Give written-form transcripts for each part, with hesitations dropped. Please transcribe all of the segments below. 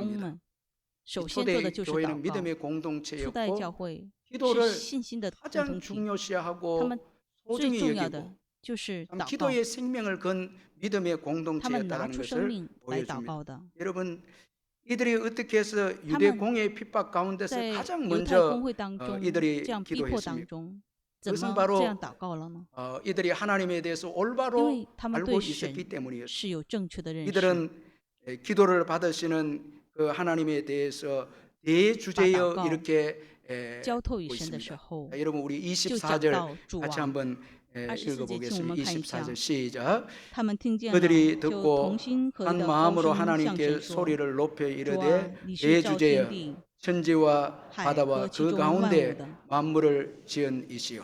합니다. 们首先做的 초대 就是 교회는 祷告。 믿음의 初代 공동체였고 教会 기도를 是信心的共 가장 同体， 중요시하고 他们最 소중히 重要 여기고 的就是 참 祷告， 기도의 생명을 건 믿음의 他们拿 공동체였다는 出生 것을 命来祷 보여줍니다. 告的。 여러분, 이들이 어떻게 해서 他 유대 们 공예의 핍박 가운데서 在 가장 犹太 먼저 公会当中 이들이 这样逼迫当 기도했습니다. 中，怎 그것은 么 바로 这样祷告了呢？ 이들이 하나님에 대해서 因 올바로 为他们 알고 对 있었기 神 때문이었습니다. 是有正确的认识， 이들은 기도를 받으시는 그 하나님에 대해서 대주제여 받아가 이렇게 交透与 보고 神的时 있습니다. 候， 자, 여러분 우리 就讲 24절 到主 같이 啊， 한번 24节 읽어보겠습니다. 经我们看一下。 24절 시작. 他们听见了， 그들이 就 듣고 同心合 한 意的高 마음으로 声向 하나님께 神说： 소리를 높여 主啊， 이르되 你是造天 대주제여 地 천지와 海 바다와 和其 그 中万物 가운데 的。 만물을 지은 이시여.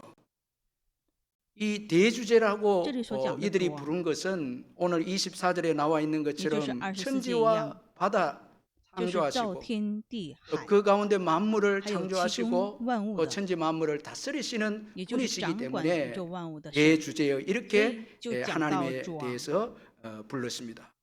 이 대주제라고 这里所讲的 이들이 主啊， 부른 것은 오늘 24절에 나와 있는 也就是 것처럼 24节一 천지와 样， 바다 就是造 창조하시고 天地 또 海， 그 가운데 만물을 还有其中 창조하시고 万物 또 的， 천지 만물을 다스리시는 也就是 분이시기 掌管宇 때문에 宙万物的神。 대주제여 所以 이렇게 就讲到 하나님에 主啊， 대해서 불렀습니다.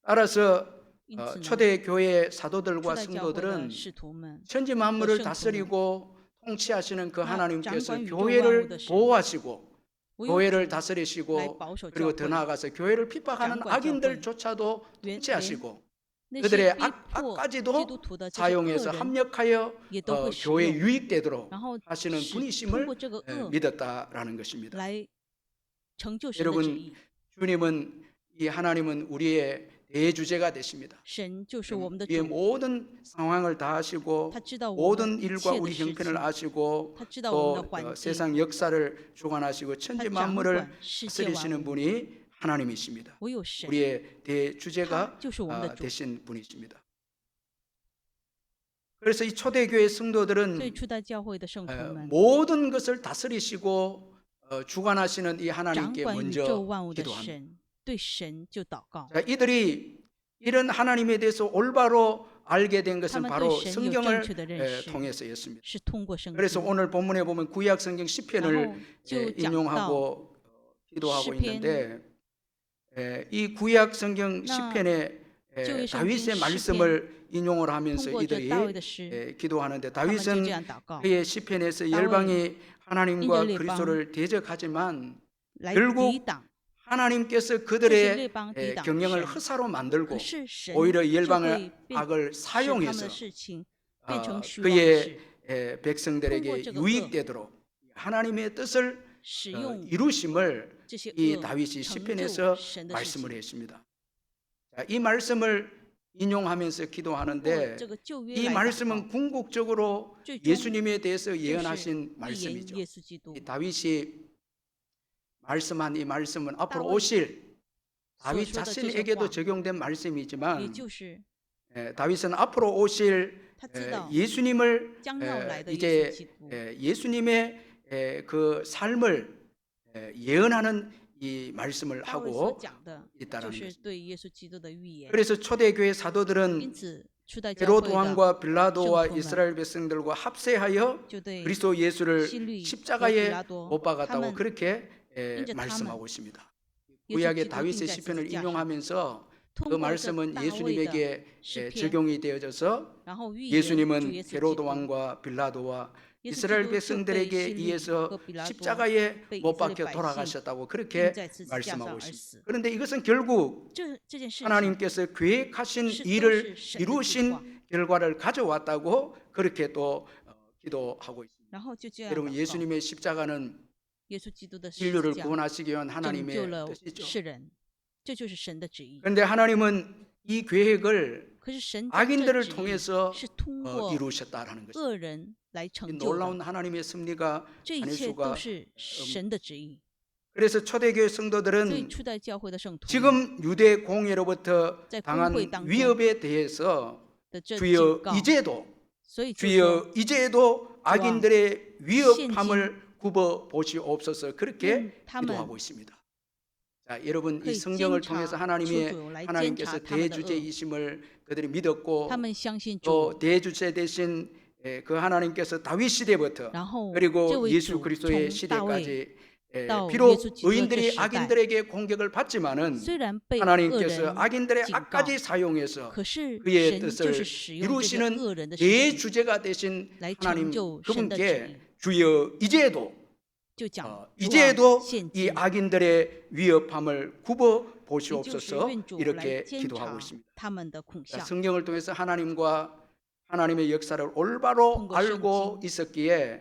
따라서 因此呢， 초대 교회 初 사도들과 代教会的 성도들은 使徒们 천지 만물을 또 다스리고 통치하시는 그 那 하나님께서 掌管宇宙 교회를 万物的神， 보호하시고 唯有 교회를 主来 다스리시고 保守教 그리고 더 会， 나아가서 교회를 핍박하는掌管教会， 악인들조차도 连 통치하시고 那 그들의 些逼迫基 악까지도 督徒的这些恶 사용해서 人， 합력하여 也都会使 교회 用， 유익되도록 然后 하시는 通 분이심을 过这个恶 믿었다라는 것입니다. 来成就神的旨 여러분 意。 주님은 이 하나님은 우리의 대주제가 되십니다. 神就是我们的 우리의 主， 모든 상황을 다 아시고 他知道我们 모든 一 일과 切的 우리 事 형편을 情， 아시고 他知道我们 또 的环境， 세상 역사를 주관하시고 他 천지 掌 만물을 管世界万 다스리시는 物。 분이 하나님이십니다. 唯有神， 우리의 他 대주제가 就是我们的主。 되신 분이십니다. 그래서 이 초대교회 所以 성도들은 初代教会的圣徒们 모든 것을 다스리시고 주관하시는 이 掌 하나님께 管宇宙 먼저 万物的 기도합니다. 神，对神就祷告。 자, 이들이 이런 하나님에 대해서 올바로 알게 된 他 것은 们 바로 对神有正 성경을 确的认识， 통해서였습니다. 是通过圣 그래서 经。 오늘 본문에 보면 구약 성경 然 10편을 后就讲到 인용하고 기도하고 10편 있는데 이 구약 성경 나 10편에旧约圣经 다윗의 10편 말씀을 인용을 通 하면서 过这 이들이 大卫的诗， 기도하는데 他们就 다윗은 这样祷告， 그의 시편에서 다윗, 열방이 하나님과 인절列邦 그리스도를 대적하지만 来 결국 抵挡 하나님께서 这些 그들의 列邦抵挡 경영을 神。 허사로 만들고 可是神 오히려 就 열방의 会变 악을 使他们 사용해서 的事情变成 어, 虚妄的 그의 事， 백성들에게 통과 저거 유익되도록 하나님의 뜻을 使用 이루심을 这些 이 恶 다윗이 成就 시편에서 神的事 말씀을 情。 했습니다. 자, 이 말씀을 인용하면서 通过 기도하는데 这个旧约 이 来祷 말씀은 告， 궁극적으로 最终 예수님에 대해서 就是 예언하신 预言 말씀이죠. 耶稣基督 이 다윗이 말씀한 이 말씀은 앞으로 다윗 오실 所 다윗 说的这些 자신에게도 话， 적용된 也 말씀이지만 就是 다윗은 앞으로 오실 他知道 예수님을 将要来的耶稣 이제 基督， 예수님의 그 삶을 예언하는 이 말씀을 大卫所 하고 讲的就 있다라는 是 것입니다. 对耶稣基督的预言。 그래서 초대교회 因 사도들은 此，初代教会的 헤롯왕과 빌라도와 성도们 이스라엘 백성들과 합세하여 就对 그리스도 예수를 希律和 십자가에 比拉多 못 他 박았다고 们 그렇게 인제 말씀하고 있습니다. 耶稣 구약의 基督 다윗의 钉在十字 시편을 架上， 인용하면서 그 通过这 말씀은 大卫的 예수님에게 诗篇， 적용이 되어져서 然后预言主 예수님은 耶稣基 헤롯 督， 왕과 빌라도와 耶稣基 이스라엘 督就被 백성들에게 希律 의해서 和比拉多 십자가에 被以 못 色列 박혀 百姓 돌아가셨다고 钉 그렇게 在十字架上 말씀하고 而 있습니다. 死。 그런데 이것은 결국 这件事情 하나님께서 계획하신 是都 일을 是神的计划， 이루신 결과를 가져왔다고 그렇게 또 기도하고 있습니다. 然后就这样 여러분 祷告。 예수님의 십자가는 耶稣基督的十 인류를 字架 구원하시기 위한 拯 하나님의 救了 뜻이죠. 世人，这就是神的旨意。 그런데 하나님은 이 계획을 可是神将这 악인들을 旨意 통해서 是通过 이루셨다라는 것입니다. 恶人来 이 成就的， 놀라운 하나님의 섭리가 这一 아닐 切 수가 都是神的旨意。 그래서 초대교회 所以 성도들은 初代教会的圣徒 지금 유대 공예로부터 在 당한 公会当中 위협에 대해서 的这警 주여 告， 이제도 所以就说 주여 이제도 악인들의 위협함을 굽어 보시옵소서 그렇게 他们 기도하고 있습니다. 자, 여러분 可 이 以 성경을 监 통해서 察 하나님의 出主来监 하나님께서 察他们的恶， 대주제이심을 그들이 믿었고 他们相信主， 또 대주제 대신 그 하나님께서 다윗 시대부터 然后这 그리고 位 예수 主 그리스도의 从大卫 시대까지 到 비록 耶稣基督的这 의인들이 时代， 악인들에게 공격을 받지만은 虽然被恶 하나님께서 人 악인들의 警告， 악까지 사용해서 可是 그의 神就 뜻을 是使用这些 이루시는 恶人的事情 대주제가 되신 来 하나님 成就神的旨 그분께 意， 주여 이제도 就讲主啊 이제도 现 이 今， 악인들의 위협함을 굽어 也就是 보시옵소서 愿主来 이렇게 监 기도하고 察 있습니다. 他们的恐 자, 吓， 성경을 통해서 하나님과 하나님의 역사를 올바로 통과 알고 성경. 있었기에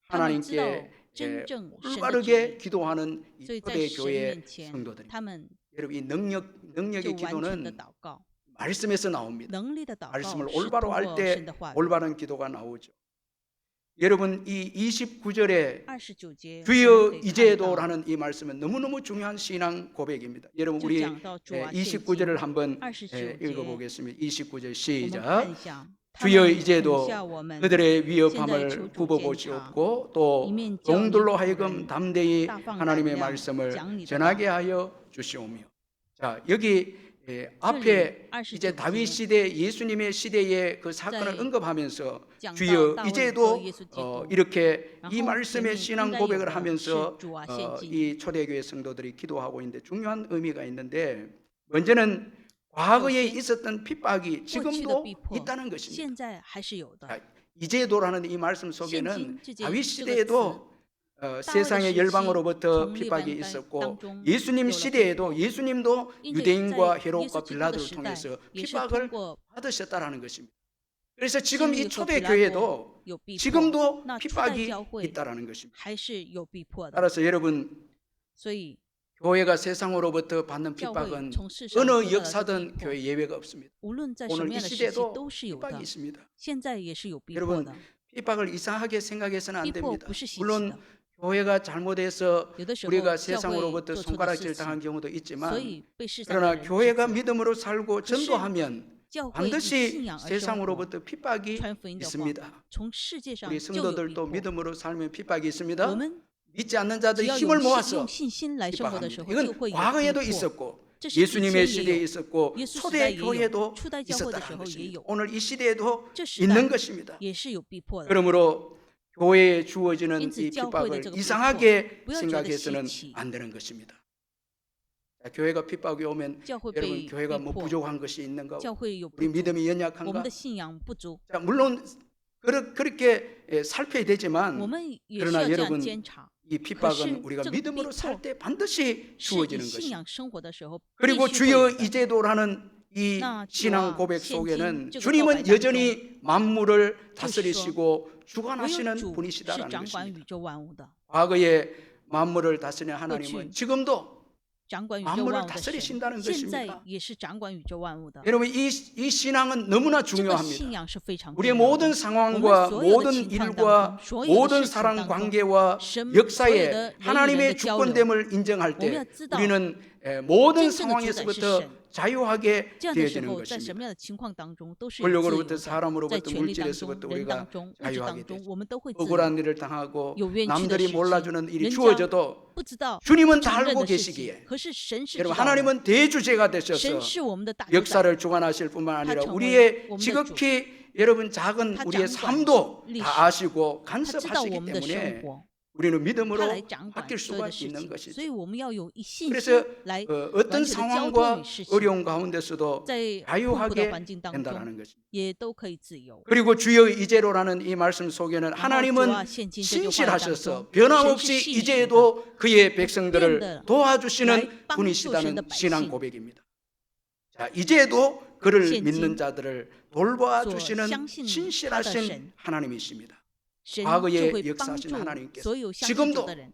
他们知道 하나님께 真正神的旨 올바르게 意， 기도하는 이 所以在 초대 神 교회 面前， 성도들이 他们 여러분 이 就 능력의 完全的 기도는 祷告， 말씀에서 나옵니다. 能力的祷告 말씀을 是通 올바로 过 알 神 때 的话语。 올바른 기도가 나오죠. 여러분 이 29절에 29节 주여 我们可以看到 이제도라는 이 말씀은 너무너무 중요한 신앙 고백입니다. 여러분 就 우리 讲到主啊，现 29절을 今 한번 29 읽어보겠습니다. 29절 我们看 시작. 一下，他 주여 们 이제도 恐吓我们， 그들의 现在 위협함을 求主 굽어보시옵고 또 一面叫你 종들로 仆 하여금 人 담대히 大放胆 하나님의 量 말씀을 讲你的 전하게 道。 하여 주시오며. 자 여기 这里 앞에 29 이제 다윗 节 시대 예수님의 시대의 그 사건을 네. 언급하면서 讲到 주여 大卫和 이제도 耶稣基督， 이렇게 然 이 后前 말씀의 面应 신앙 该有 고백을 的是 하면서 主啊，现今 이 초대교회 성도들이 기도하고 있는데 중요한 의미가 있는데 먼저는 과거에 있었던 핍박이 过去的 지금도 逼迫 있다는 것입니다. 现在还是有的。 자, 이제도라는 이 말씀 现 속에는 今这节 다윗 这个词， 시대에도 세상의 시기 열방으로부터 정리 핍박이 반 있었고当中 예수님 有了 시대에도 예수님도 因为 유대인과 在耶 헤롯과 稣基督的 빌라도를 时代 통해서 也是 핍박을 通过 받으셨다라는 것입니다. 그래서 지금 이 经历和 초대 比拉多 교회도 有逼迫， 지금도 那初代 핍박이 教会 있다라는 것입니다. 还是有逼迫的。 따라서 여러분 所以 교회가 세상으로부터 받는 教会 핍박은 从世上 어느 得到的这个 역사든 逼迫， 교회 예외가 없습니다. 无论在什 오늘 么 이 样的时期 시대도 都是有 핍박이 的， 있습니다. 现在也是有逼迫 여러분 的。 핍박을 이상하게 생각해서는 안 逼迫 됩니다. 不是稀奇 물론 的， 교회가 잘못해서 有的时候 우리가 教会 세상으로부터 做错的 손가락질 事 당한 情， 경우도 所 있지만 以被世上的 그러나 人指 교회가 责。 믿음으로 살고 可是 전도하면 教会以 반드시 信仰而生活， 세상으로부터 핍박이 传福音的话， 있습니다. 从世界上 우리 就有逼 성도들도 迫。 믿음으로 살면 핍박이 我 있습니다. 们 믿지 않는 只 자들이 要 힘을 用 모아서 信心来生活的时 핍박합니다. 候，就 이건 会有逼 과거에도 迫。 있었고 这是以前 예수님의 也 시대에 有， 있었고 耶稣时代 초대 也有， 교회도 初代教会的时 있었다는 候也 것입니다. 有， 오늘 이 시대에도 这时 있는 代 것입니다. 也是有逼迫的。 그러므로 교회에 주어지는 因此 이 教会的 핍박을 这个逼迫， 이상하게 不要觉得稀 생각해서는 奇。 안 되는 것입니다. 자, 교회가 핍박이 오면 教会 여러분 被 교회가 逼 뭐 迫， 부족한 것이 있는가? 教会有不 우리 足， 믿음이 我们 연약한가? 的信仰不足， 자, 물론 그렇게 살펴야 我 되지만 们也需 그러나 要这样 여러분 监察。 이 핍박은 그것이 우리가 저거 믿음으로 핍박 살 때 반드시 是以 주어지는 信 것입니다. 仰生活的时候，必 그리고 须会 주여 有的。 이제도라는 이 나 신앙 주와 고백 현진 속에는 저거 주님은告白当中 여전히 만물을 就是说 다스리시고 唯有 주관하시는 主是 분이시다라는 掌管 것입니다. 宇宙万物的， 과거에 만물을 다스리는 하나님은 过去 지금도 掌管宇宙 만물을 万物的神， 다스리신다는 现在 것입니다. 也是掌管宇宙万物的。 여러분 이 신앙은 너무나 这个信 중요합니다. 仰是非常重 우리의 要 모든 的。 상황과 我们所有的 모든 情况当 일과 中，所有的 모든 事情 사랑 当中， 관계와 神所有的 역사에 人与人的 하나님의 交流， 주권됨을 인정할 我们 때 要知道 우리는 모든 真正的主宰是 상황에서부터 神。 자유하게 这样的时 되어지는 候，在什 것입니다. 么样的情况当中都是有自由 권력으로부터 的，在 사람으로부터 权力当中、 물질에서부터 人 우리가 当中、物质 자유하게 当中， 되죠. 我们都会自由。 억울한 일을 당하고 有冤屈的 남들이 事情， 몰라주는 일이 人家 주어져도 不知道 주님은 다 承认 알고 的事情， 계시기에 可是神是知 여러분 道的。 하나님은 대주제가 되셔서 神是我们的大主宰， 역사를 주관하실 뿐만 아니라 다 우리의 정말 지극히 여러분 작은 다 우리의掌管 삶도 历史， 다 아시고 他知道 간섭하시기 我们的生 때문에 活， 우리는 他 믿음으로 来掌管 바뀔 所有 수가 的事 있는 情， 것이죠. 所以我们要有以信 그래서 心来 어떤 完全的交托 상황과 与事情， 어려운 가운데서도 在困苦的 자유하게 环境当中 된다는 것입니다. 也都可以自由。 그리고 주여 이제로라는 이 말씀 속에는 然后主啊， 하나님은 现今这句话当中， 신실하셔서 神是 변함없이 信实的， 이제도 그의 变 백성들을 的 도와주시는 来帮助神 분이시다는 的百 신앙 姓。 고백입니다. 자, 이제도 그를 现今 믿는 자들을 所 돌봐주시는 相信他的 신실하신 神， 하나님이십니다. 神 과거에 就会帮 역사하신 助 하나님께서 所有相信 지금도 主的人，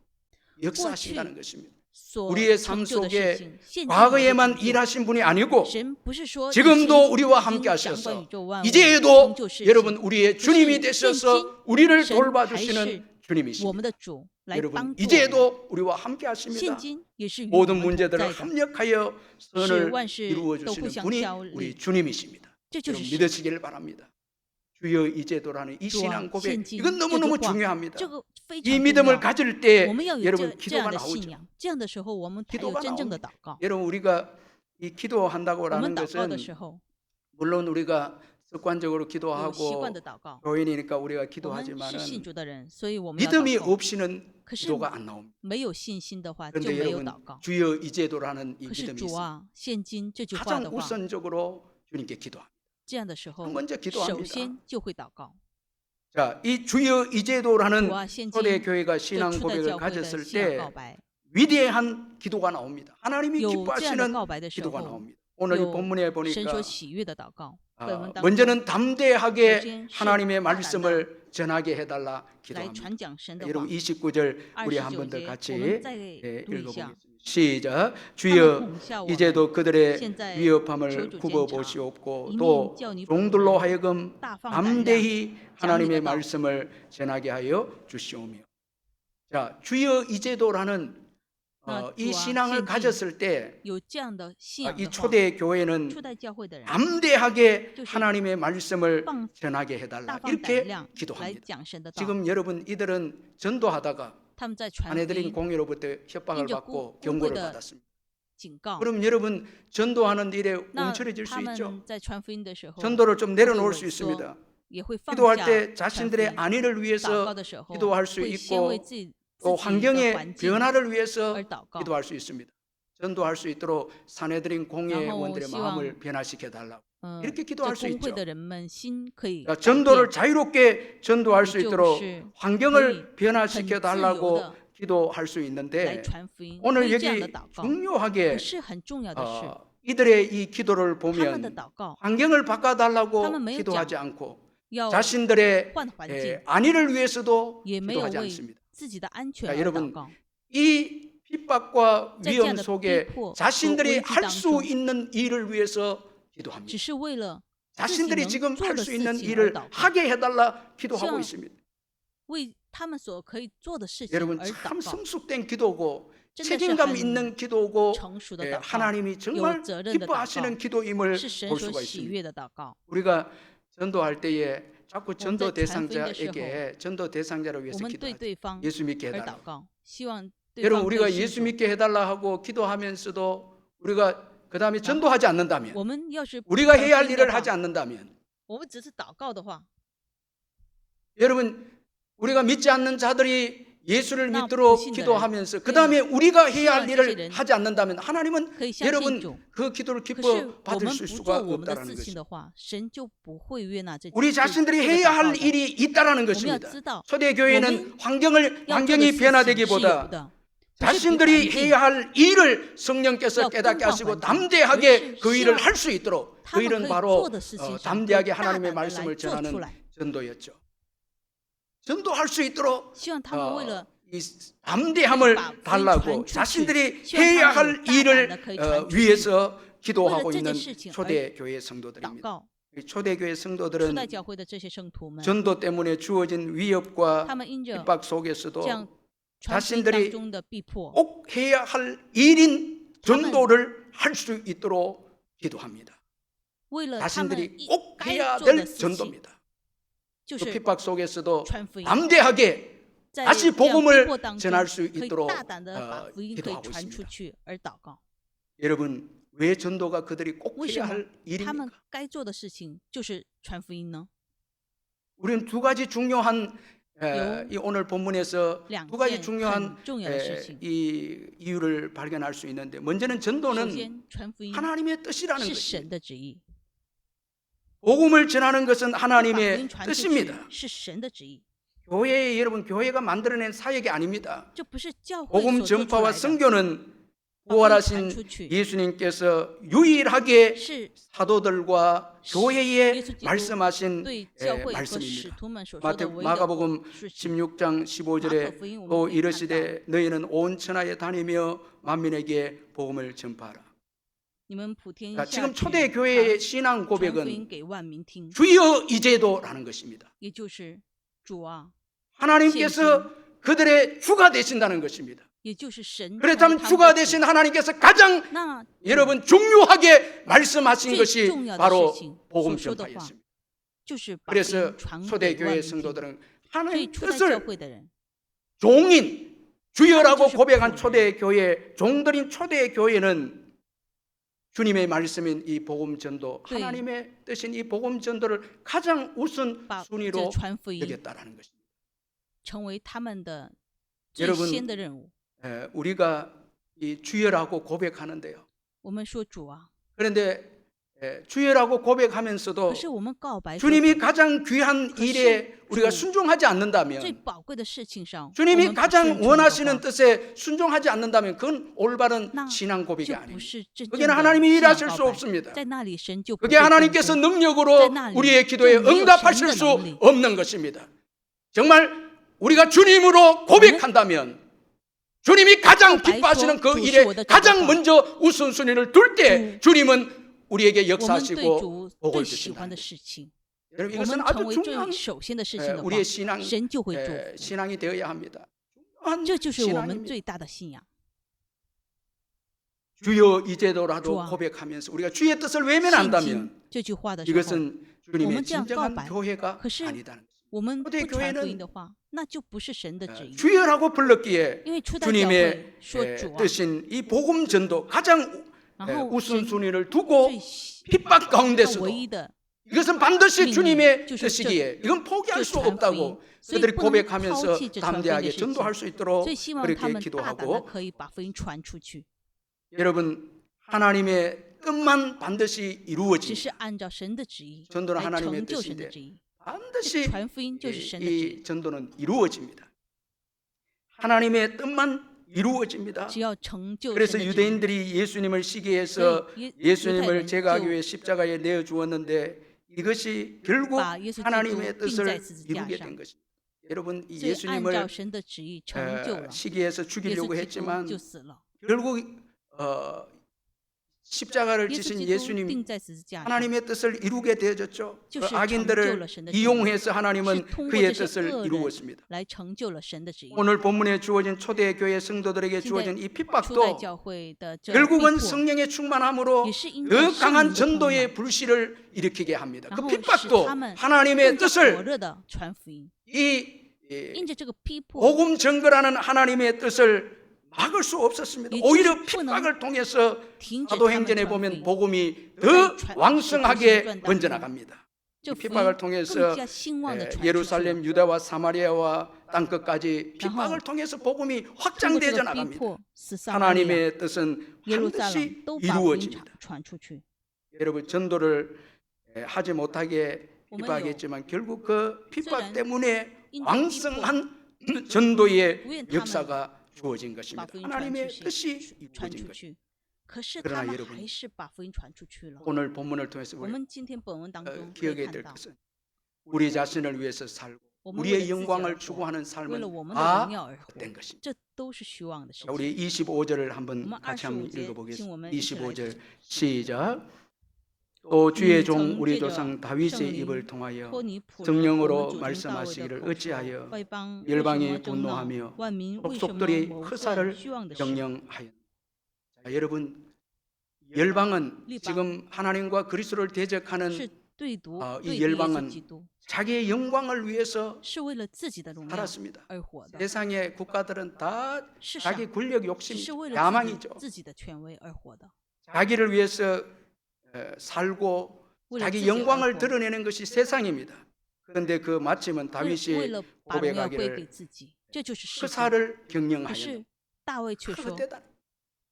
역사하신다는 것입니다. 所 우리의 成 삶 就的事 속에 情，现今 과거에만 成就 일하신 분이 아니고 神不是说 지금도 以前 우리와 已经 함께 掌管 하셔서 宇宙万物 이제도 成就事 여러분 情， 우리의 可是 주님이 现 되셔서 今 우리를 神还是 돌봐주시는 我 주님이십니다. 们的主来 여러분 帮助我们。 이제도 우리와 함께 现 하십니다. 今也是与我 모든 们同 문제들을 在的， 합력하여 是 선을 万事 이루어 都互 주시는 相 분이 效力 우리 ， 주님이십니다. 这就是 여러분 神。 믿으시기를 바랍니다. 주여 이제도라는 이 主啊 신앙 ， 고백 现今 이건 这句 너무너무 话， 중요합니다. 这个非 이 常重 믿음을 要。 가질 때 我们要有 여러분 这 기도가 样的 나오죠. 信仰，这样的时候，我们才有 기도가 真正的 나옵니다. 祷告。 여러분 우리가 이 我 기도한다고라는 们祷告的 것은 时候， 물론 우리가 습관적으로 有习惯 기도하고 的祷告。 교인이니까 우리가 我们是 기도하지만은 信主的人，所以我们要 믿음이 祷告。 없이는 可是 기도가 안 나옵니다. 没有信心的话，就 그런데 没有 여러분 祷告。 주여 이제도라는 이 可是 믿음이 主 있습니다. 啊，现今这句话 가장 的话， 우선적으로 주님께 기도합니다. 这样的时候， 먼저 首 기도합니다. 先就会祷告。 자, 이 주여 이제도라는 主啊，现今 초대 교회가 对 신앙 初代 고백을 教会的 가졌을 信仰 때 告白， 위대한 기도가 나옵니다. 하나님이 有这样的 기뻐하시는 告白的时 기도가 候， 나옵니다. 오늘 이 有 본문에 神 보니까 所喜悦的祷告。 아, 本文当中 먼저는 담대하게首先是 하나님의 大胆的 말씀을 전하게 해달라 来 기도합니다. 传讲神的话。 여러분 29절 우리 한 29 번 더节 같이 我们再 예, 读一下。 읽어보겠습니다. 시작. 他们 주여 恐吓我 이제도 们， 그들의 现在 위협함을 求主 굽어 鉴察， 보시옵고 一 또 面叫你仆 종들로 人 하여금 大放胆量， 담대히 하나님의 讲你的道。 말씀을 전하게 하여 주시오며. 자, 주여 이제도라는 那 이 主啊， 신앙을 现今 가졌을 때 有这样的信 이 仰的话， 초대 교회는 初代教会的人 담대하게就是 하나님의 말씀을 放 전하게 해달라 大放胆 이렇게 量来 기도합니다. 讲神的道。 지금 여러분 이들은 전도하다가 他们在传福 아내들인 音 공예로부터 협박을 인저 받고 꾸- 경고를 꾸꾸의 받았습니다. 警告， 그럼 여러분 전도하는 일에 那 움츠러질 수 他 있죠. 们在传福音的时候， 전도를 좀 내려놓을 수萎缩 있습니다. 也会放 기도할 下 때 传福 자신들의 音。 안위를 祷 위해서 告的时候， 기도할 수 会先为 있고 自己 또 的 환경의 环境 변화를 위해서 而祷告， 기도할 수 있습니다. 전도할 수 있도록 사내들인 공예원들의 시황 마음을 변화시켜 달라고 嗯， 이렇게 这 기도할 수 工会 있죠. 的人们心可以 자, 改 전도를 变， 자유롭게 전도할 수 就 있도록 是 환경을 변화시켜 很自由 달라고 的 기도할 수 来 있는데 传福音。 오늘 会这样 여기 的祷告， 중요하게 可是很重要的是， 이들의 이 기도를 他们的 보면 祷告 환경을 바꿔달라고 하면 매우 기도하지 않고 要 자신들의 换环境， 안위를 위해서도 也没有 기도하지 为 않습니다. 自己的安全 자 而 여러분 祷告。 이 핍박과 在这 위험 样的逼 속에 迫和 자신들이 危机 할 当 수 中， 있는 일을 위해서 기도합니다. 只是为了自己 자신들이 能 지금 做 할 的 수 事 있는 情而 일을 祷告， 하게 해달라 기도하고 시험 있습니다. 为他们所可以做的事情 여러분 而 참 祷告， 성숙된 기도고 真的是 책임감 很 있는 기도고 成熟的 예, 祷告， 하나님이 정말 有责任的祷 기뻐하시는 告， 기도임을 是神 볼 所 수가 喜 있습니다. 悦的祷告。 우리가 전도할 때에 자꾸 我们 전도 在传福音的时候， 대상자에게 전도 대상자를 我 위해서 们对 기도하죠. 对方 예수 믿게 而 해달라. 祷告，希望对 여러분 方可 우리가 以信 예수 主。 믿게 해달라 하고 기도하면서도 우리가 그 다음에 전도하지 않는다면 我们要是不 우리가 传 해야 福 할 音的 일을 话 하지 않는다면 我们只是祷告的话， 여러분 우리가 믿지 않는 자들이 예수를 나 믿도록 불신자를 기도하면서 그 다음에 우리가 해야 할 시원 일을 사실은 하지 않는다면 하나님은 可以相信主 여러분 。그 기도를 可是 기뻐 我 받을 们 수 不 수가 做我们的 없다라는 事情 것이죠. 的话，神就不会悦纳这 우리 这 자신들이 这个 해야 祷 할 告的。 일이 있다라는 我们要 것입니다. 知道， 초대교회는 환경이 要做的事情是有 변화되기보다 的，不是比 자신들이 环境 해야 할 일을 성령께서 야, 깨닫게 끔찍한 하시고 환경. 담대하게 그렇지. 그 일을 시험. 할 수 있도록 그 他们 일은 可以 바로 做的事情上， 담대하게 大胆 하나님의 的来 말씀을 做出 전하는 来。 전도였죠. 전도할 수 있도록 希望他们为了 이 담대함을 把福音 달라고 传出去， 자신들이 希望 해야 他们 할 有大胆 일을 的可以传出去， 위해서 为 기도하고 了这 있는 件事情而 초대교회 祷 성도들입니다. 告。 이 초대교회 初 성도들은 代教会的这些圣徒们， 전도 때문에 주어진 위협과 他们因着 핍박 这 속에서도 样传福音当 자신들이 中的逼迫， 꼭 해야 할 일인 전도를 할 수 있도록 기도합니다. 为了他们 자신들이 一 꼭 该 해야 做的 될 事情， 전도입니다. 就 그 是 핍박 속에서도 传福音。 담대하게 在 다시 这样逼 복음을 迫当中， 전할 수 可以 있도록 大胆的把福音可以 기도하고 传出 있습니다. 去而祷告。 여러분 왜 전도가 그들이 꼭 为什 해야 么 할 他们 일입니까? 该做的事情就是传福音呢？ 우리는 두 가지 중요한 요 이 오늘 본문에서 两 두 가지 件 중요한 很重要的事情。 이 이유를 발견할 수 있는데 먼저는 首 전도는 先，传福音 하나님의 뜻이라는 是 것입니다. 神的旨意， 복음을 전하는 것은 把福音 하나님의 传出去 뜻입니다. 是神的旨意， 교회 여러분 교회가 만들어낸 사역이 아닙니다. 这不是教会 복음 所做出 전파와 来的， 선교는 把福音传 부활하신 出去 예수님께서 유일하게 是 사도들과 교회에 예수基督 말씀하신 对教会和使 말씀입니다. 徒们所说的唯一的 마가복음 事情。 16장 马可 15절에 福音我 또 们可以看到， 이르시되 너희는 온 천하에 다니며 만민에게 복음을 전파하라. 你们普天 그러니까 下 지금 去 초대 교회의 신앙 传福音 고백은 给万民听， 주여 이제도라는 것입니다. 也就是主啊， 하나님께서 그들의 주가 되신다는 것입니다. 也就是神。 그렇다면 他们 주가 的主 되신 하나님께서 가장 那 여러분 중요하게 말씀하신 最 것이 重要的 바로 事情 복음 所说的话， 전파였습니다. 就是把福 그래서 音传给 초대교회 万民听。 성도들은 所以 하나님 初代教 뜻을 会的人， 종인 주여라고 하나님 고백한 뜻을 초대교회 종들인 초대교회는 주님의 말씀인 이 복음 전도, 네. 하나님의 뜻인 이 복음 전도를 가장 우선 把这 순위로 传福音 여겼다라는 것입니다. 成为他们的最 여러분 先的任务。 우리가 이 주여라고 고백하는데요. 我们说主啊， 그런데 주여라고 可 고백하면서도 是我们告白说 주님이 가장 귀한 그것이 일에 우리가 주- 순종하지 最 않는다면, 宝贵的事情上，我 주님이 们不顺 가장 从的 원하시는 话 뜻에 순종하지 않는다면 그건 올바른 나- 신앙 고백이 就不 아닙니다. 是真正 거기는 的 하나님이 信仰 일하실 告 수 白。 없습니다. 在那里神就不 그게 会动 하나님께서 工， 능력으로 在那里 우리의 기도에 就没有 응답하실 神的 수 能力。 없는 것입니다. 정말 우리가 주님으로 고백한다면 주님이 가장 고백해서 기뻐하시는 그 주 일에 是我的 가장 主 먼저 우선순위를 둘 때 주님은 우리에게 我们对 역사하시고 主 복을 最喜欢 주신다. 的事情， 여러분 我 이것은 们 아주 成为 중요한 最首先的事情的话 우리의 ， 신앙 神就会祝福。 신앙이 되어야 합니다. 중요한 这就是我们 신앙입니다. 最大的信仰。 주여 이제도라도 주와. 고백하면서 우리가 주의 뜻을 信 외면한다면 听这句话的时候， 이것은 주님의 我们这样 진정한 告白， 교회가 可是 아니다는 것입니다. 我们不 초대 传福 교회는 音的话，那就不是神的旨意。 주여라고 불렀기에 因为初代教 주님의 会说主啊， 뜻인 이 복음 전도 가장 然后神 우선순위를 두고 最 핍박 唯 가운데서도 一的 이것은 반드시命令 주님의 就是 뜻이기에 이건 포기할 수 这传福音 없다고 所以 그들이 不能 고백하면서 抛弃这传福音的 담대하게 事情。 전도할 수 있도록 所以希望他 그렇게 们大胆的 기도하고 可以把福音传出去， 여러분 하나님의 뜻만 반드시 只 이루어집니다. 是按照神的旨意 전도는 来 하나님의 成就神的 뜻인데 旨意。 반드시 传福音就是神的旨意， 이 전도는 이루어집니다. 하나님의 뜻만 이루어집니다. 只要成就神 그래서 的旨意。 유대인들이 예수님을 시기해서 所以犹太 예수님을 人 제가하기 就 위해 십자가에 내어 주었는데 이것이 결국 바 예수 하나님의 그리스도 뜻을 钉在十字架 이루게 上。 된 것입니다. 여러분 이 所以按照 예수님을 神的旨意成就了， 시기해서 耶稣 죽이려고 基督 했지만 就死了。 결국 십자가를 耶稣 지신 基督 예수님 钉在十字架上， 하나님의 뜻을 이루게 되어졌죠. 그 就是 악인들을 成就了神的旨意。 이용해서 是 하나님은 通过 그의 这些 뜻을 恶人 이루었습니다. 来成就了神的旨意。 오늘 본문에 주어진 초대교회 성도들에게 现在 주어진 이 初代 핍박도 教会的这逼 결국은 迫， 성령의 충만함으로 也是因 더 着圣 강한 灵的充 전도의 满， 불씨를 일으키게 합니다. 然 그 后使 핍박도 他们 하나님의 更加火 뜻을 热的传福音。 이 因着这个逼迫， 복음 증거라는 하나님의 뜻을 막을 수 없었습니다. 이 오히려 뜻이 핍박을 통해서 停止他们 사도행전에 传福 보면 音， 복음이 더 传- 왕성하게传- 번져나갑니다. 这 이 福音 핍박을 更 통해서 加兴旺的传出去。 예루살렘, 유다와 사마리아와 땅끝까지 핍박을 통해서 복음이 通过这 확장되어 个逼 나갑니다. 迫，使撒玛利亚、 하나님의 뜻은 耶路撒 반드시 冷都把福音 이루어집니다. 传出去。 여러분 전도를 하지 못하게 핍박했지만 결국 그 핍박 때문에 왕성한 전도의 역사가 주어진 把 것입니다. 福音传 하나님의 出去， 뜻이 传 이루어진 出 것입니다. 去。可是 그러나 他们 여러분 还是把福音传出去了。 오늘 본문을 통해서 我 우리 们今天本文当中可以 기억해야 看 될 到， 것은 우리 자신을 위해서 살고 我们为了 우리의 自己而 영광을 活， 추구하는 为了 삶은 我们的 다 荣耀而活， 헛된 것입니다. 这都是虚妄的事 자, 情。 우리 25절을 我 한번 们 같이 한번 25节，请我 읽어보겠습니다. 们一起来 25절 读。 시작. 또 주의 종 曾 우리 借着 조상 다윗의 圣灵 입을 통하여 托尼普人 성령으로 我们主宗大卫的 말씀하시기를 口说 어찌하여 外邦 열방이 为什么争闹 분노하며 万民为什么 족속들이 谋 허사를 算虚妄的事？ 명령하였. 자, 여러분 열방은 리방. 지금 하나님과 그리스도를 대적하는 是对毒 이 对敌耶稣 열방은 基督， 자기의 영광을 위해서 是为了自己的荣耀 살았습니다. 而活的。 세상의 국가들은 다 世上 자기 권력 只是 욕심, 为了 야망이죠. 自己的权威而活的， 자기를 위해서 살고 为了自 자기 己而 영광을 活， 드러내는 것이 세상입니다. 그런데 그 마침은 为 다윗이 了把荣耀归给 고백하기를 自己，这就是世界。 허사를 可 경영하였다. 是大卫却说， 헛되다.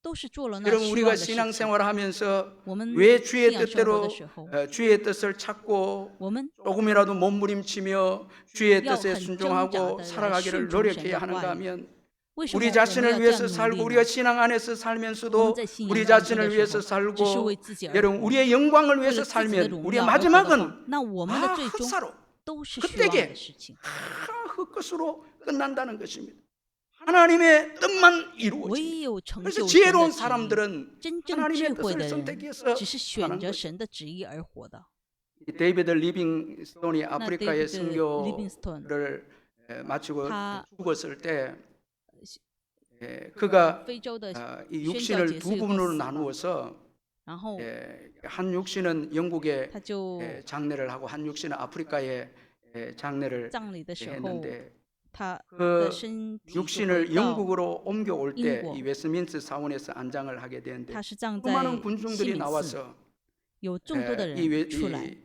都是做了那 여러분 虚妄 우리가 的事情。 신앙생활을 하면서 我们 왜 信 주의 仰生活 뜻대로 的时候， 주의 뜻을 찾고 我们 조금이라도 몸부림치며 주의 야, 뜻에 한 순종하고挣扎地 살아가기를 来顺从 노력해야 神的 하는가 话语。 하면 为什么 우리 我们要 자신을 这 위해서 样 살고 努力 우리가 呢？ 신앙 안에서 我 살면서도 们在信仰 우리 当中 자신을 的 위해서 时候，只是 살고 为自己而 여러분 活， 우리의 영광을 为 위해서 了自己的 살면 荣 우리의 耀而活的 마지막은 话，那我们 다 的最终 헛사로 都是 헛되게 虚妄的事情， 다 헛것으로 끝난다는 것입니다. 하나님의 뜻만 唯 이루어집니다. 有成 그래서 就神的 지혜로운 旨意。 사람들은 真正智 하나님의 慧的 뜻을 人 선택해서 只是选 하는 择 거죠. 神的旨意而活的。 데이비드 리빙스톤이 아프리카의 데이비드 리빙스톤 선교를 마치고 다- 죽었을 때 그가 非洲的， 이 宣教 육신을 结束 두 以后 부분으로 死了， 나누어서 然后 한 육신은 영국에 他就 장례를 하고 한 육신은 아프리카에 장례를 葬礼的时候， 했는데 他 그 的身体就 육신을 回到 영국으로 옮겨올 때 영국. 이 웨스트민스터 사원에서 안장을 하게 되는데 他是葬 수많은 在 군중들이 西敏寺， 나와서 有众多的 이 人出来，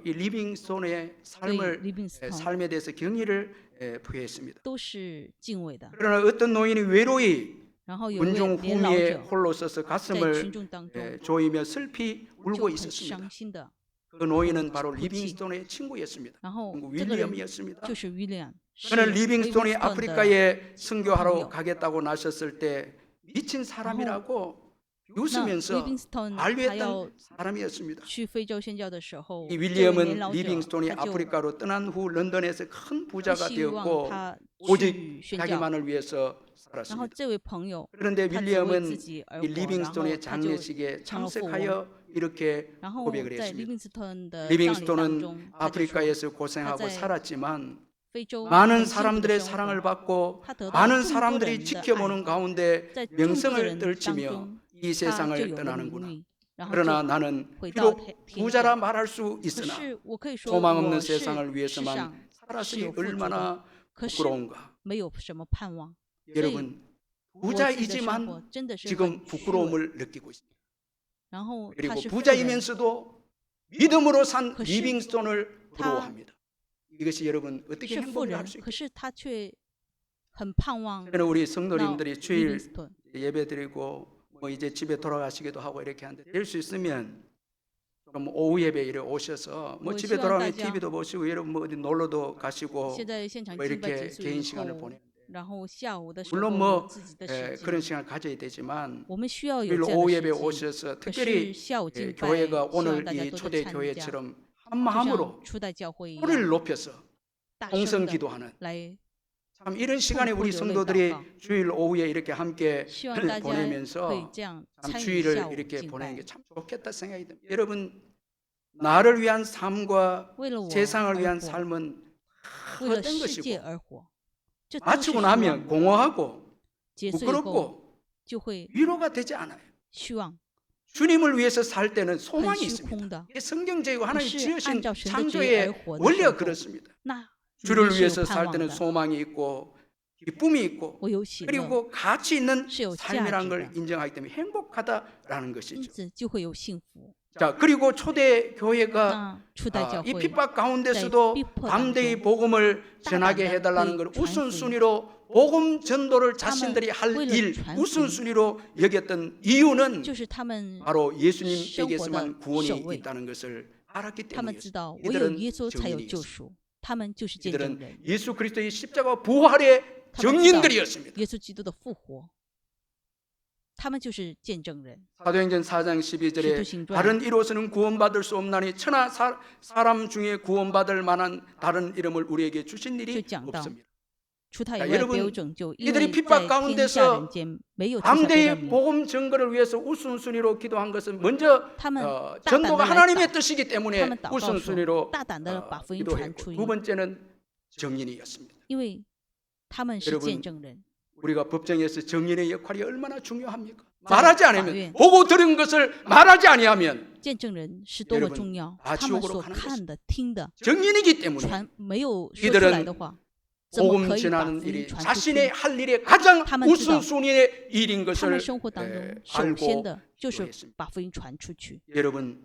리빙스톤의 对 삶을 ，Livingstone 삶에 대해서 경의를 표했습니다. 都是敬畏的。 그러나 어떤 노인이 외로이 然后有位 군중 年老 후미에 者 홀로 서서 在 가슴을 群众当中 조이며 슬피 就 울고 很 있었습니다. 伤心的， 그 노인은 바로哭泣。 리빙스톤의 친구였습니다. 然后 친구 这个人 윌리엄이었습니다. 就是 William， 是 그는 리빙스톤이 的 아프리카에 선교하러朋友。 가겠다고 나섰을 때 미친 사람이라고 那 웃으면서 Livingstone 他 반류했던 要 사람이었습니다. 去非洲宣教的时候， 이 这位年 윌리엄은 老者 리빙스톤이 他就 아프리카로 떠난 후 런던에서 큰 不 부자가 希望 되었고 他 오직 去宣教。 자기만을 위해서 然后 살았습니다. 这位朋友 그런데 他只为自 윌리엄은 己而 이 活，然后 리빙스톤의 他就 장례식에 成了富翁。 참석하여 이렇게 然后 고백을 在 했습니다. Livingstone 的葬礼当中， 리빙스톤은 他就说 아프리카에서 고생하고 他在 살았지만 非洲 많은 很辛苦的 사람들의 生活 사랑을 받고 他得到 많은 众多人 사람들이 的 지켜보는 爱， 가운데 在众多的 명성을 人当 떨치며 中， 이 他就 세상을 有了名 떠나는구나. 誉，然后 그러나 就 나는 回到 비록 天天 부자라 上。 말할 수 可 있으나 是我可以说， 소망 我 없는 是 세상을 世 위해서만 上是 살았으니 有富足的， 얼마나 可是 부끄러운가. 没有什么盼望。所以 여러분 我自己的生活 부자이지만 真的是 지금 很虚伪。 부끄러움을 느끼고 있습니다. 然后他 그리고 是富人， 부자이면서도 믿음으로 산 可是 리빙스톤을 타- 부러워합니다. 이것이 여러분 어떻게 是富 행복을 人 할 수 可 있겠어요? 是他却很盼望 저는 우리 到 성도님들이 주일 리빙스톤。 예배 드리고 뭐 이제 집에 돌아가시기도 하고 이렇게 하는데 될 수 있으면 좀 오후 예배 이래 오셔서 뭐 뭐 집에 시간 돌아가면 따지야. TV도 보시고 여러분 뭐 어디 놀러도 가시고 现在现场 뭐 敬拜 이렇게 结束 개인 以 시간을 后， 보내는데 然后下午的时候 물론 有 뭐 自己的时 그런 间， 시간을 가져야 되지만 我们需要有 주일 这样 오후 的 예배 时间。 오셔서 可是 특별히 下午敬拜， 교회가 希望 오늘 大家 이 多 초대 多参加， 교회처럼 한 就 마음으로 像初代教会一 소리를 样， 높여서 大 통성 声的 기도하는 来， 참 이런 시간에 우리 통포 성도들이 열려 주일 오후에 이렇게 함께 希望大家可以 보내면서 这样 참 参与 주일을 下午 이렇게 敬 보내는 拜 게 참 좋겠다 생각이 듭니다. 여러분 나를 위한 삶과 为了我 세상을 而 위한 活， 삶은 为了 헛된 世界 것이고 而活，这都是 마치고 虚 나면 妄的。 공허하고 结束以后 부끄럽고 就会 위로가 되지 않아요. 虚妄， 주님을 위해서 살 때는 很 소망이 虚 있습니다. 空的。 이게 성경적이고 하나님 是 지으신 按照神的旨意 창조의 而活的 원리가 时候， 그렇습니다. 那里 주를 面是有 위해서 盼 살 望 때는 的， 소망이 있고 기쁨이 있고 我有喜乐， 그리고 가치 있는 是有价 삶이라는 值 걸 的， 인정하기 때문에 행복하다라는 因 것이죠. 此就会有幸福。 자 그리고 초대 교회가 那初代教 이 会 핍박 가운데서도 담대히 복음을 전하게 해달라는 걸 우선순위로 복음 전도를 자신들이 할 일 우선순위로 여겼던 이유는 就是他们 바로 生活 예수님에게서만 的 구원이 首位， 있다는 것을 알았기 他们知 때문이었습니다. 道唯有 이들은 耶稣才有 정인이었습니다. 救赎，他们就是见证 이들은 人。 예수 그리스도의 십자가 부활의 他们知道 정인들이었습니다. 耶稣基督的复活，他们就是见证人。 사도행전 4장 12절에使徒行传 다른 이로서는 구원받을 수 없나니 천하 사람 중에 구원받을 만한 다른 이름을 우리에게 주신 일이 就讲到 없습니다. 除他以 자 外 여러분 别有拯救，因 이들이 为 핍박 在天下 가운데서 人间没有赐下别的 담대히 名。 복음 증거를 위해서 우선순위로 기도한 것은 먼저 他们 전도가 大胆的来 하나님의 祷， 뜻이기 他 때문에 们祷告 우선순위로 说，大胆的把福音传 기도했고 出 두 去， 번째는 정인이었습니다. 因为他们是 여러분 见证人。 우리가 법정에서 정인의 역할이 얼마나 중요합니까? 자, 말하지 않으면法院 보고 들은 것을 말하지 아니하면 见证人是多么 여러분 重要， 다 他们 지옥으로 所 가는 看的、听的、 정인이기 때문에 传没有说出 이들은 来的话，怎么 복음 可以把 전하는 福音 일이 传出 자신의 去？ 할 일의 가장 他们知道 우선순위의 일인 他 것을 们生活当中首 알고 先的就是 기도했습니다. 把福音传出去。 여러분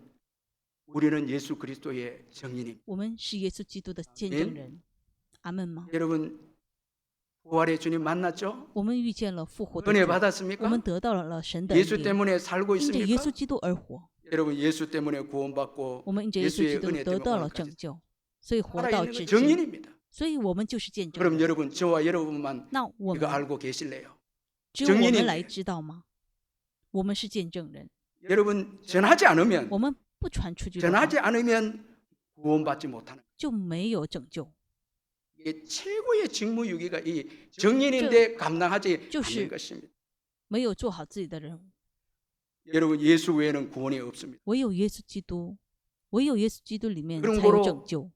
우리는 예수 그리스도의 정인입니다. 我们是耶稣基督的见 아멘 证人，阿门吗？ 여러분 부활의 주님 만났죠? 我们遇见了复活的 은혜 主，我 받았습니까? 们得到了神的 예수 恩典， 때문에 살고 因着耶 있습니까? 稣基督而活， 여러분 예수 때문에 구원받고 我们因着耶稣基 예수의 督 은혜 得 때문에 到了 오늘까지 拯救，所以活到 살아있는 至 건 今。 정인입니다. 所以我们就是见证 그럼 人。 여러분 저와 여러분만 那我 이거 们 알고 계실래요? 只有我 정인입니다 们来知道吗？我们是见证人， 여러분 전하지 않으면 我们不传出去的话， 전하지 않으면 구원받지 못하는 就没有拯救。 이게 최고의 직무유기가 이 정인인데 감당하지 就是 않는 것입니다. 没有做好自己的任务， 여러분 예수 외에는 구원이 없습니다. 唯有耶稣基督，唯有耶稣基督里面才 그런 有 거로 拯救。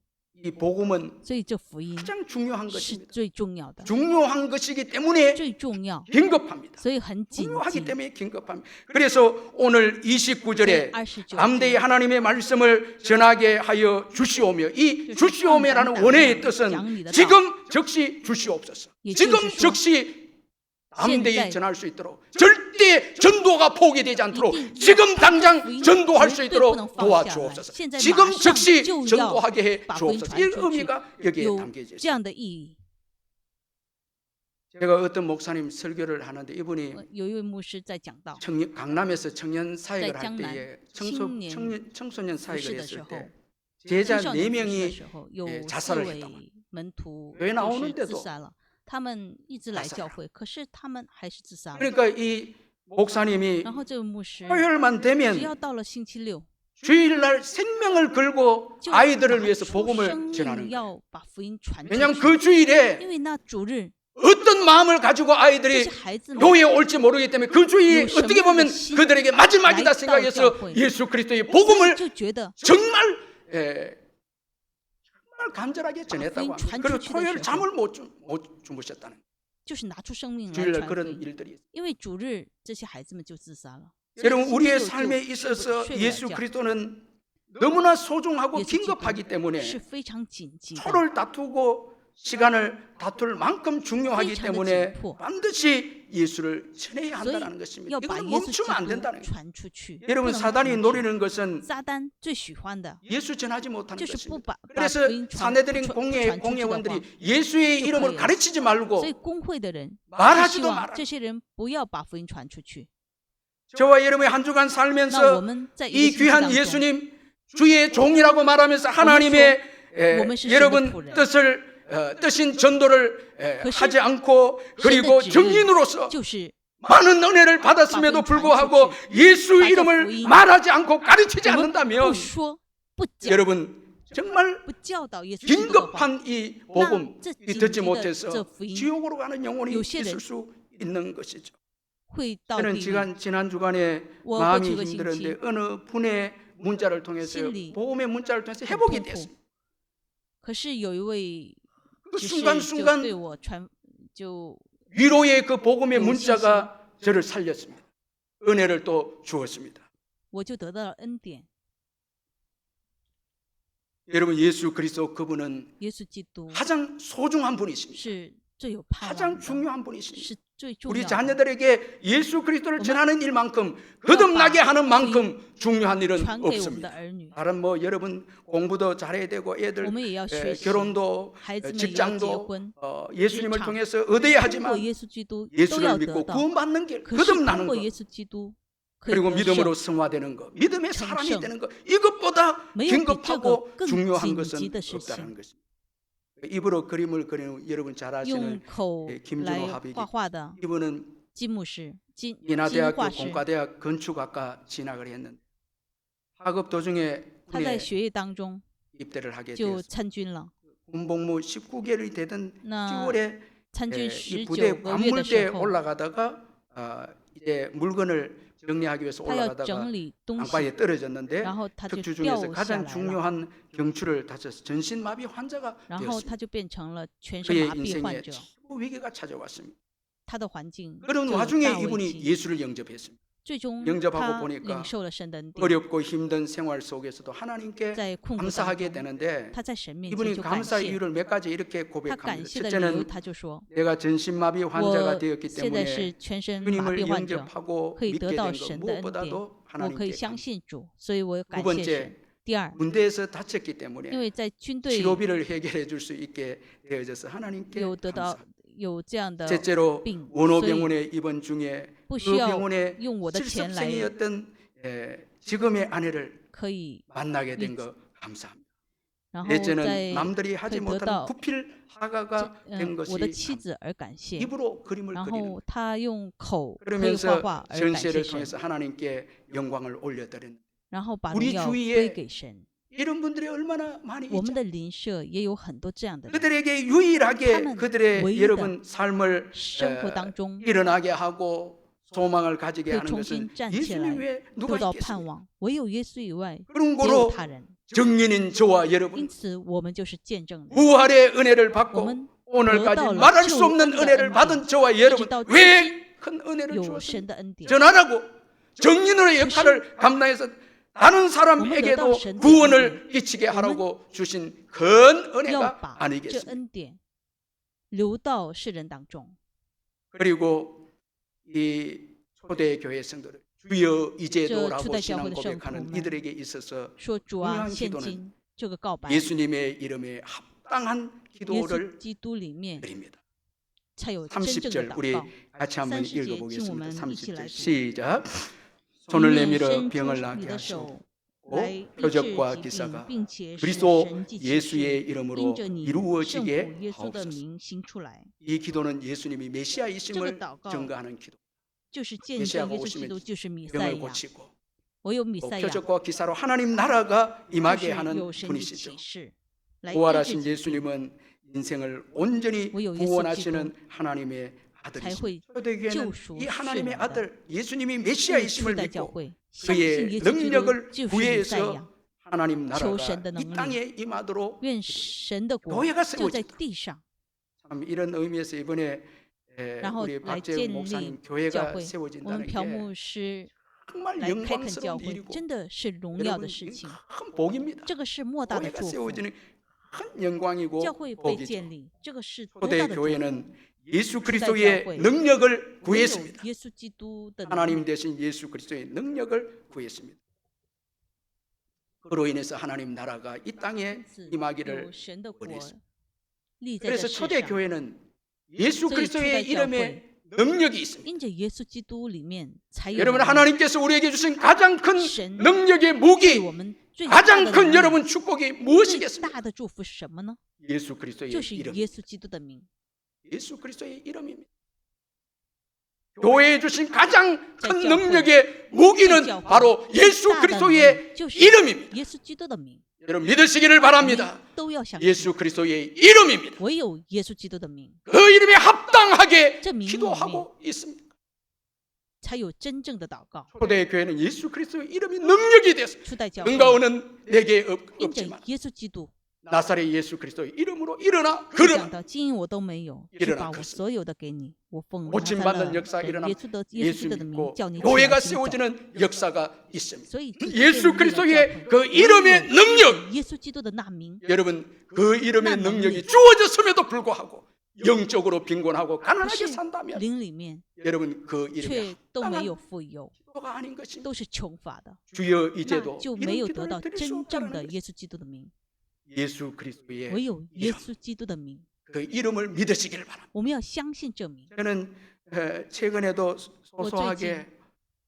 이 복음은 所以这福音 가장 중요한 是 것입니다. 最重要的， 중요한 것이기 때문에 最重要， 긴급합니다. 所以很紧 중요하기 急。 때문에 긴급합니다. 그래서 오늘 29절에 29 담대히 하나님의 말씀을 전하게 하여 주시오며, 이 주시오며라는 원어의 뜻은 지금 즉시 주시옵소서. 지금 즉시 담대히 전할 수 있도록, 절대 전도가 포기되지 않도록 지금 당장 전도할 수 있도록 도와주옵소서. 지금 즉시 전도하게 해 주옵소서. 이 의미가 여기에 有 담겨져 这 있습니다. 样的意义。 제가 어떤 목사님 설교를 하는데 이분이 有一位牧师在讲到， 강남에서 청년 사역을 할 在江南 때에 青年 청소년 服 사역을 侍的 했을 时候， 때 青 제자 少年服侍的 4명이 时候，有 예 4 자살을 位 했다고. 门徒 왜 就是 나오는데도 自杀了。他们一直来 자살을 教会，可是他们还是自杀了。 그러니까 이 목사님이 然后这位牧师 토요일만 只 되면 要到了星期六， 주일날 생명을 걸고 就 아이들을 拿 위해서 出 복음을 生 전하는 命 거예요. 要把福音传出 왜냐하면 去。 그 주일에 因为那主日 어떤 마음을 가지고 这 아이들이 些孩子们 교회에 올지 모르기 때문에 그 주일이 요 어떻게 보면 신- 그들에게 마지막이다 라이트 생각해서 교회. 예수 그리스도의 所以 복음을 就觉得 정말 정말 간절하게 전했다고福音 합니다. 그리고 传出去的 토요일 时候 잠을 못 주무셨다는 就是拿出生命来 주일날 传福 그런 音。 일들이 있어요. 因为主日这些孩子们就自杀了。 여러분 星期 우리의 六就 삶에 睡不 있어서 睡不了 예수 觉 그리스도는 너무나 소중하고 耶稣基督 긴급하기 때문에 是非常紧急的， 서로를 다투고 시간을 다툴 만큼 중요하기非常的 때문에 紧迫。 반드시 예수를 전해야 所以 한다는 것입니다. 要把 이건 耶稣基 멈추면 안 督 된다는 거예요. 传出去。 여러분 不能 사단이 停止 노리는 것은 撒旦最喜欢的 예수 전하지 못하는 就是不 것입니다. 把 그래서 福音传 사내들인 不 공예 传出去的话， 공예원들이 예수의 就 이름을 可以了。 가르치지 말고 所以工会的人就 말하지도 希望 말아. 这些人不要把福音传出去。 저와 여러분이 한 주간 那我 살면서 们在一 이 个星期 귀한 当中， 예수님 주의 종이라고 말하면서 하나님의 오면 시신의 여러분仆人. 뜻인 전도를 可是 하지 않고 그리고 神的旨意 정인으로서 就是 많은 은혜를 받았음에도 불구하고 예수 이름을 말하지 않고 가르치지 我们 않는다면 不说不讲 여러분 정말 不教导耶稣基督的话， 긴급한 이 복음 나 이 듣지 紧急的 못해서 这福音 지옥으로 가는 영혼이 有些人 있을 수 있는 것이죠. 会到 저는 地狱。 지난 주간에 워 마음이 버티고 힘들었는데 어느 분의 문자를 통해서心里 복음의 문자를 통해서 회복이 痛苦 됐습니다. 可是有一位 그 只是 순간순간 就对我传，就 위로의 그 복음의 요 문자가 저를 살렸습니다. 은혜를 또 주었습니다. 我就得到了恩典。 여러분 예수 그리스도 그분은 耶稣基督 가장 소중한 분이십니다. 是最有盼 가장 望的， 중요한 분이십니다. 是最重 우리 要的。 자녀들에게 예수 그리스도를 전하는 일만큼 거듭나게 하는 만큼 중요한 일은 传给我们的 없습니다. 儿女， 다른 뭐 여러분 공부도 잘해야 되고 애들 我们也要学习， 결혼도 孩子们也要结 직장도 婚， 예수님을 职场 통해서 얻어야 通过 하지만 耶稣基督都 예수를 要 믿고 得到。 구원받는 길 可是通 거듭나는 过 것 耶稣基督可以 그리고 得 믿음으로 胜， 성화되는 것 믿음의 정 사람이 성. 되는 것 이것보다 没有比这个 긴급하고 更 중요한 紧 것은 急的事 없다는 情。 것입니다. 입으로 그림을 그리는 여러분 잘 用 아시는 口 김준호 来 합의기 画画的 이분은 金牧师、金 인하대학교 画师， 공과대학 건축학과 진학을 했는데 학업 도중에 他在 군에 学业当中 입대를 하게 就 되었습니다. 参军了。 군복무 19개월이 되던 那 10월에 参军 이 부대 19个月的 관물대에 时候， 올라가다가 이제 물건을 정리하기 위해서 他要 올라가다가 整理东西， 강바위에 떨어졌는데 然后他就 특주 掉 중에서 下 가장 来了， 중요한 경추를 다쳐서 전신마비 환자가 然后 되었습니다. 他就变成了全身 그의 麻痹患 인생에 者。 최고 위기가 찾아왔습니다. 他的环境 그런 就有 와중에 大危 이분이 机， 예수를 영접했습니다. 最终 영접하고 他 보니까 领受了神的恩典， 어렵고 힘든 생활 속에서도 하나님께 在困苦当 감사하게 中， 되는데 他在神面前 이분이 就感 감사 谢。 이유를 몇 가지 이렇게 他 고백합니다. 感谢的理由， 첫째는 他就说 내가 전신마비 我 환자가 되었기 现在是 때문에 全身麻 주님을 痹患者， 영접하고 可以 믿게 得到 된 것 神的恩典， 무엇보다도 我可以 하나님께 相 감사. 信主，所以我 두 感谢神。 번째 第二， 군대에서 다쳤기 因 때문에 为在军队 치료비를 해결해 줄 수 있게 되어져서 하나님께 有得到 감사. 有这样的 셋째로 病， 원호 所以 병원에 입원 중에 不 그 需要 병원에 用我的钱来 실습생이었던 지금의 아내를 可以， 만나게 된 거 감사합니다. 然后 넷째는 在 남들이 하지 可以得 못하는 到 구필 하가가 된 我的 것이 妻子而感谢， 입으로 그림을 然 그리는 后他用口可以画 그러면서 画而感谢 전세를 神， 통해서 하나님께 영광을 올려드리는 然后把 우리 荣耀 주위에 归给神。 이런 분들이 얼마나 많이 我们 있죠. 的邻舍也有很多这样的人， 그들에게 유일하게 타면 그들의唯一的 여러분 삶을 生活当中 일어나게 하고 소망을 가지게 可以 하는 重 것은 新站起 예수님 来， 외에 누가 得到 있겠습니까? 盼望。唯有耶稣以外， 그런 没有 거로 他人。 정인인 저와 因 여러분 此我们就是见证人。 부활의 은혜를 我 받고 们 오늘까지 얻어了 말할 수 없는救恩的 은혜를 恩典， 받은 저와 一直 여러분 到 왜 큰 은혜를 有 주었습니까? 神的恩典， 전하라고 정인의 역할을 감당해서 다른 사람에게도 구원을 끼치게 하라고 주신 큰 要 은혜가 把这 아니겠습니까? 恩典流到世人当中。 그리고 이 초대 교회 성도들 주여 이제도라고 초대 신앙 교회 고백하는 성도们 이들에게 있어서 说主啊， 중요한 现 기도는 今这个告白， 예수님의 이름에 합당한 耶稣 기도를 基督里面 드립니다. 才有真正的 30절 祷 우리 告。 같이 한번 30절 읽어보겠습니다. 经我们一起来 30절 读。 시작. 손을 你 내밀어 伸出 병을 你 나게 的 하시고 手来医治 표적과 疾病， 기사가 并且使 그리스도 神迹奇 예수의 事 이름으로 因着你圣父 이루어지게 耶稣的 하옵소서. 名行出来。 이 기도는 예수님이 这个 메시아이심을 祷告 증거하는 기도. 就是见 메시아가 证耶稣 오시면 基督就是弥赛 병을 亚， 고치고 唯有弥 또 赛亚 표적과 기사로 하나님 나라가 就 임하게 是 하는 有神迹 분이시죠. 启示来医治 부활하신 疾病， 예수님은 인생을 온전히唯有 예수 구원하시는 하나님의 才 아들이십니다. 会 초대교회는 救赎 이 世 하나님의 人的。 아들 예수님이 初 메시아이심을 代教 믿고 会相信 그의 耶稣基督 능력을 就是弥赛 구해서 亚， 하나님 나라가求神的 이 能力。 땅에 임하도록 愿神的国 교회가 就在 세워진다. 地上。 참 이런 의미에서 이번에 然后 우리 来 박재웅 建 목사님 立教 교회가 会，我们 세워진다는 朴 게 牧师 정말 来开垦教 영광스러운 会， 일이고 真的是荣耀 여러분 的事情， 큰 복입니다. 这个是莫大的 교회가 祝福。 세워지는 큰 영광이고 教会被 복이죠. 建立，这个是多 초대 大的祝福！ 교회는 예수 初代教 그리스도의 会 능력을 唯有 구했습니다. 耶稣基督的能 하나님 力， 대신 예수 그리스도의 능력을 구했습니다. 그로 인해서 하나님 나라가 이 땅에 因此 임하기를 有神的国 원했습니다. 立在这 그래서 世 초대 上。 교회는 예수 저희 그리스도의 초대 이름에 능력이 있습니다. 因着耶稣基督里面才有 여러분 能力 하나님께서 우리에게 주신 가장 큰 神 능력의 是 무기 我们最大的 가장 能 큰 力 여러분 축복이 最 무엇이겠습니까? 大的祝福是什么呢？ 예수 그리스도의 就是 이름. 耶稣基督的名。 예수 그리스도의 이름입니다. 교회에 주신 가장 큰 자, 능력의 무기는 자, 바로 예수 最大的能 그리스도의 力就是 이름입니다. 耶稣基督的名。 여러분 믿으시기를 我们 바랍니다. 都要相信， 예수 그리스도의 이름입니다. 唯有耶稣基督的名， 그 이름에 합당하게 这名里面 기도하고 있습니다. 才有真正的祷告。 초대 교회는 예수 그리스도의 이름이 능력이 됐어요. 初代教会 능가오는 내게 因着 없지만 耶稣基督， 나사렛 예수 그리스도의 이름으로 일어나 讲 걸어라. 到金银我都没有， 일어나 是把我 걸었습니다. 所有的给你，我奉 고침 拿撒 받는 勒 역사 的 일어나 耶稣的耶稣 예수 基督的名 믿고 叫你起 교회가 来行走。 세워지는 역사가 있습니다. 所以这 예수 建立了 그리스도의 教会 그 이름의 능력, 耶稣基督的那名， 여러분 그 이름의 나 능력이 능력. 주어졌음에도 불구하고 영적으로 빈곤하고 可 가난하게 是 산다면 灵里面 여러분 그 이름이 却都没有富有， 기도가 아닌 것입니다. 都是穷乏的， 주여 那 이제도 就没 이런 有得到 기도를 드릴 수 真正 없다는 的 것. 耶稣基督的名， 예수 그리스도의 唯有耶 이름, 稣基督的名， 그 이름을 믿으시기를 바랍니다. 我们要相信这名。 저는 최근에도 소소하게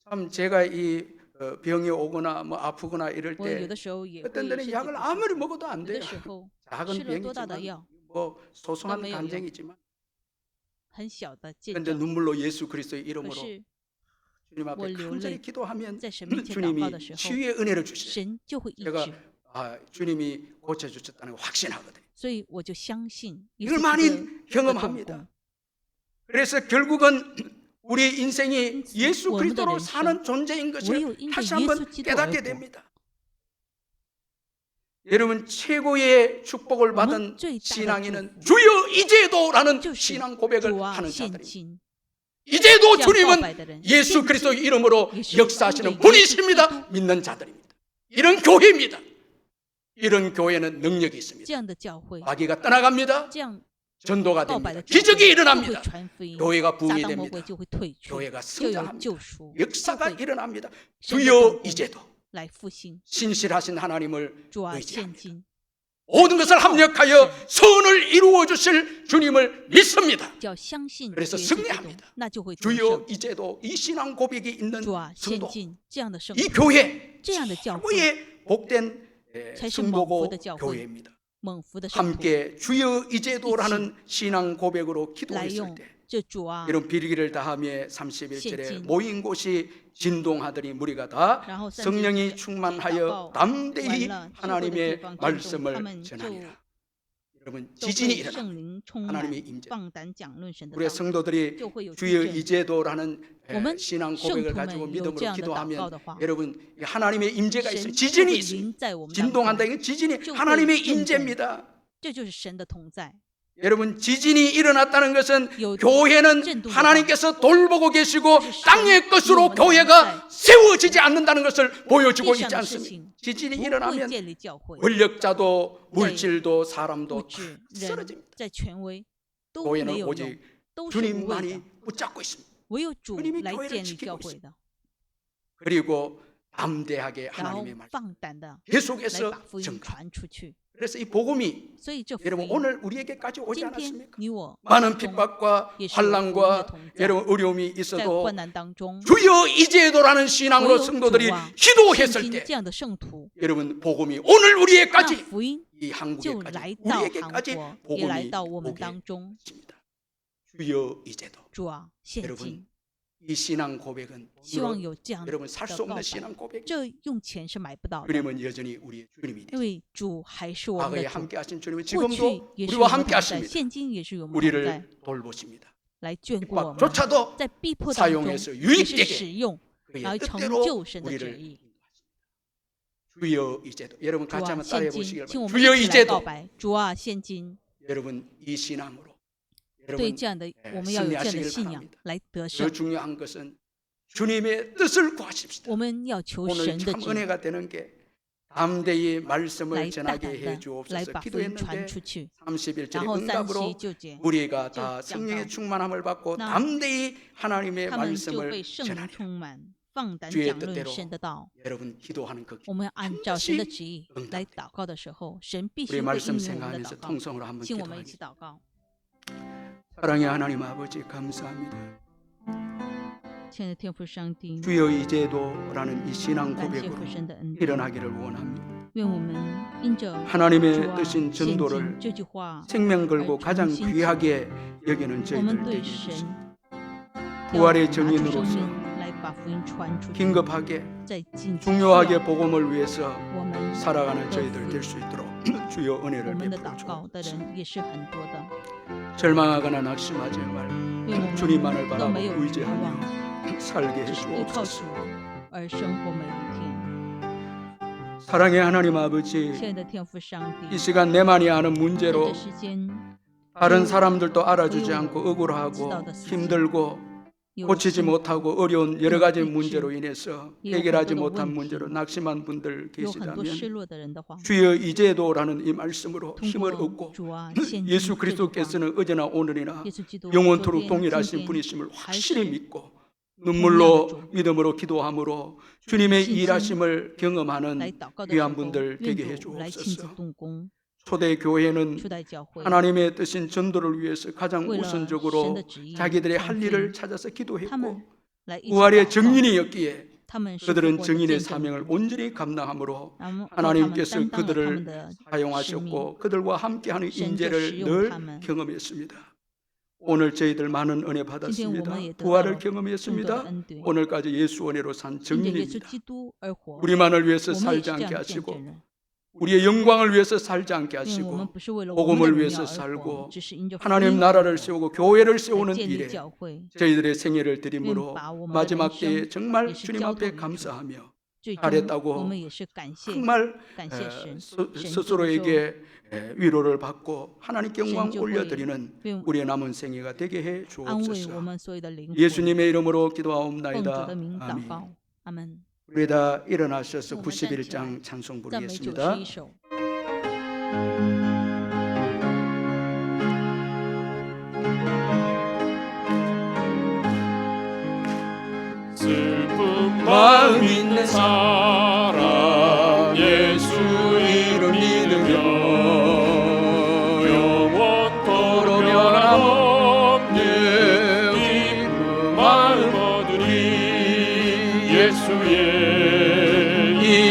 참 제가 이 병이 오거나 뭐 아프거나 이럴 我有 때 的时候也会 어떤 身 데는 体 약을 不舒 아무리 服， 먹어도 안 有 돼요. 的时候 작은 吃了多大的 병이지만 药， 뭐 소소한 또 매요. 간증이지만 很小的见 그런데 证， 눈물로 예수 그리스도의 可 이름으로 是 주님 앞에 我流 간절히 泪 기도하면 在神面前祷 주님이 告的时候， 치유의 은혜를 주시죠. 神就会医 제가 治。 주님이 고쳐주셨다는 걸 확신하거든요. 所以我就相信耶 이걸 稣基督 많이 的动 경험합니다. 工。 그래서 결국은 우리 인생이 예수 원하는 그리스도로 인생, 사는 존재인 것을唯有因着 다시 耶稣 한번 基督 깨닫게 而活。 됩니다. 여러분 최고의 축복을 받은 我们最大的 신앙인은 주여 이제도라는 就是 신앙 고백을 主啊， 하는 现 자들입니다. 今 이제도 这样告 주님은 白的人， 예수 现今 그리스도의 이름으로 예수 역사하시는 그리스도의 분이십니다. 예수 믿는 자들입니다. 이런 교회입니다. 이런 교회는 능력이 있습니다. 这样的教会， 마귀가 떠나갑니다. 这样 전도가 告白 됩니다. 的教 기적이 会就会 일어납니다. 传福音， 교회가 撒 부흥이 旦魔 됩니다. 鬼就会退出， 교회가 就有 성장합니다. 救赎，教 역사가 会 일어납니다. 神的 주여 动工 이제도 来复兴。 신실하신 하나님을 主啊，现 의지합니다. 今 모든 것을 합력하여 선을 이루어 주실 주님을 믿습니다. 只要相信 그래서 耶稣基督 승리합니다. ，那就会得 주여 胜。 이제도 이 신앙 고백이 있는 主啊，现 성도, 今这样的圣 이 徒， 교회 这样的教会， 최고의 복된 승보고蒙福的教会。 교회입니다. 猛福的圣徒， 함께 주여 이제도라는 신앙 고백으로 来 기도했을 用 때 这主啊， 이런 비리기를 다하며 31절에 신진. 모인 곳이 진동하더니 무리가 다 然后 성령이 30节 충만하여 祷告 담대히 完了， 하나님의 智慧的地方震动，他 말씀을 们就 전하니라. 여러분 都 지진이 会 일어나 圣灵充满 하나님의 임재. 放胆讲论神的 우리 道， 성도들이 就会有 주여 地震。 이제도라는 我们 신앙 圣 고백을 徒 가지고 们有这 믿음으로 样的祷告 기도하면 的话， 여러분 하나님의 임재가 있어요. 神就 지진이 会 있어요. 临在我们当 진동한다. 中， 이건 지진이 就会 하나님의 震动。 임재입니다. 这就是神的同在。 여러분 지진이 일어났다는 것은 有 교회는 震动的话， 하나님께서 돌보고 계시고 就是神 땅의 것으로 与我们同 교회가 세워지지 않는다는 것을 在 보여주고 地 있지 上的事 않습니까? 情 지진이 不会 일어나면 建立教会， 권력자도 对 물질도 物 사람도 质、人 쓰러집니다. 在权威都 교회는 没有用， 오직 都是无谓 주님만이 的， 붙잡고 있습니다. 唯有主 주님이 来 교회를 建立 지키고 教会 있습니다. 的， 그리고 담대하게 然后 하나님의 말 放胆的来 계속해서 把福音 전가. 传出去。 그래서 이 복음이 所以这福 여러분 音 오늘 우리에게까지 오지 今天 않았습니까? 你我 많은 当中 핍박과 也是有福音的 환난과 同在， 여러분 어려움이 在 있어도 患难当中， 주여 이제도라는 唯 신앙으로 有主 성도들이 啊，圣 기도했을 经 때 这样的圣徒， 여러분 복음이 오늘 那 우리에까지 福音 이 就 한국에까지 来到韩 우리에게까지 国，也来 복음이 到我们 오게 当中。 했습니다. 주여 이제도 主啊，现 여러분 今 이 신앙 고백은 希望有这样的 여러분 살 수 告 없는 白， 신앙 고백. 这用钱是买不到的， 주님은 여전히 우리의 주님이 因 되시. 为主还是我们 과거에 的主， 함께 하신 주님은 过去 지금도 也是与 우리와 我们 함께 同在， 하십니다. 现今也是与我们同在， 우리를 돌보십니다. 来眷顾我们， 핍박조차도 在逼迫当中 사용해서 也是 유익되게 使用，然后 그의 成 뜻대로 就神的旨 우리를 意。 주여 이제도 여러분 主 같이 啊， 한번 现 따라해 今， 보시길 请我 바랍니다. 们 주여 一起来告 이제도 白。主啊，现今， 여러분 이 신앙으로 对 여러분 这样的，我们要有这样的 승리하시길 信仰 바랍니다. 来得 더 胜。 중요한 것은 주님의 뜻을 구하십시다. 我们要求 오늘 神的 참 旨意， 은혜가 되는 게 담대히 来 말씀을 大 전하게 胆 해 的来 주옵소서 把福音传 기도했는데 出去。 31절의 然后응답으로 39节， 우리가 다 就讲 성령의 到 충만함을 받고 나 담대히 하나님의 他们就 말씀을 被圣灵 전하리라. 充满，放胆 주의 讲论 뜻대로 神的道。 여러분 기도하는 그 我们按照神的 반드시 旨意 응답 来祷告的时候，神必 우리 须会 말씀 应允我们的 생각하면서 祷告。 통성으로 한번 请我们一起 기도하겠습니다. 祷告。 사랑의 하나님 아버지 감사합니다. 亲爱的天父上帝， 주여 이제도라는 이 신앙 感谢 고백으로 父神的恩典， 일어나기를 원합니다. 愿我们因着 하나님의 主啊， 뜻인 现 전도를 今这句话， 생명 걸고 가장 정신 귀하게 여기는 我 저희들 们对 되게 神 해주십니다. 要 부활의 拿出 정인으로서 生命来把福音传出去， 긴급하게 在紧急 중요하게 需要 복음을 위해서 我们 살아가는 저희들 될 수 있도록 주여 我 은혜를 们的 베풀어 祷告的 주옵소서. 人也是很多的， 절망하거나 낙심하지 말 愿我 주님만을 们都 바라보고 没有盼望， 의지하며 살게 只是依靠 해주옵소서. 主而生活每一天。 사랑의 하나님 亲 아버지 爱的天父上 이 帝， 시간 내만이 아는 在 문제로 这时间 다른 사람들도 알아주지 않고 억울하고 힘들고 有 고치지 生 못하고 어려운 여러 가지 있지. 문제로 인해서 이 해결하지 어떤 못한 원칙. 문제로 낙심한 분들 有很多失 계시다면 落的人的话， 주여 이제도라는 이 말씀으로 通 힘을 过 얻고 主啊，现今 예수 这句话 그리스도께서는 어제나 오늘이나 耶稣基督 영원토록 昨天 동일하신 今天 분이심을 还 확실히 是 믿고 눈물로 동일하죠. 믿음으로 기도함으로 주님의 신심 일하심을 来 경험하는 祷告的时 귀한 候， 분들 愿 되게 主来亲自 해주옵소서. 动工， 초대 교회는 初代教会 하나님의 뜻인 전도를 위해서 가장 为了神 우선적으로 的旨意 자기들의 传 할 福 일을 音， 찾아서 他 기도했고 们来一起 부활의 祷告， 정인이었기에 他们是 그들은 复活的 정인의 见证 사명을 人， 온전히 감당함으로 然后让他们 하나님께서 担当了他们 그들을 的使命， 사용하셨고 그들과 함께하는 神就 인재를 使用 늘 他们。 경험했습니다. 오늘 저희들 많은 은혜 今天我 받았습니다. 们也得到 부활을 了众多的 경험했습니다. 恩典， 오늘까지 예수 은혜로 산 因着耶稣 정인입니다. 基督而活。 우리만을 위해서 我们也是 살지 这 않게 样的见 하시고 证人， 우리의 영광을 위해서 살지 않게 因为我们 하시고 不是为了我们的 복음을 荣 위해서 耀而活， 살고 只是因着福 하나님 音 나라를 而活 세우고 교회를 来 세우는 建立 일에 教会。 저희들의 생애를 드림으로 愿把我们的 마지막 人 때에 生 정말 也是 주님 交 앞에 托于主。 감사하며 最终 잘했다고 我们也是感谢 정말 感谢神， 스스로에게 위로를 받고 하나님께 영광 神就会 올려드리는 愿 우리의 남은 생애가 되게 해 安慰我 주옵소서. 们所有的灵魂。 예수님의 이름으로 奉主 기도하옵나이다. 的名祷 아멘. 告，阿门。 우리 다 일어나셔서 我们站起来 91장 찬송 赞美부르겠습니다. 91首。 슬픈 마음 있는 사람 예수 이름 믿으며 영원토록 변함없는 기쁜 마음 얻으리 예수의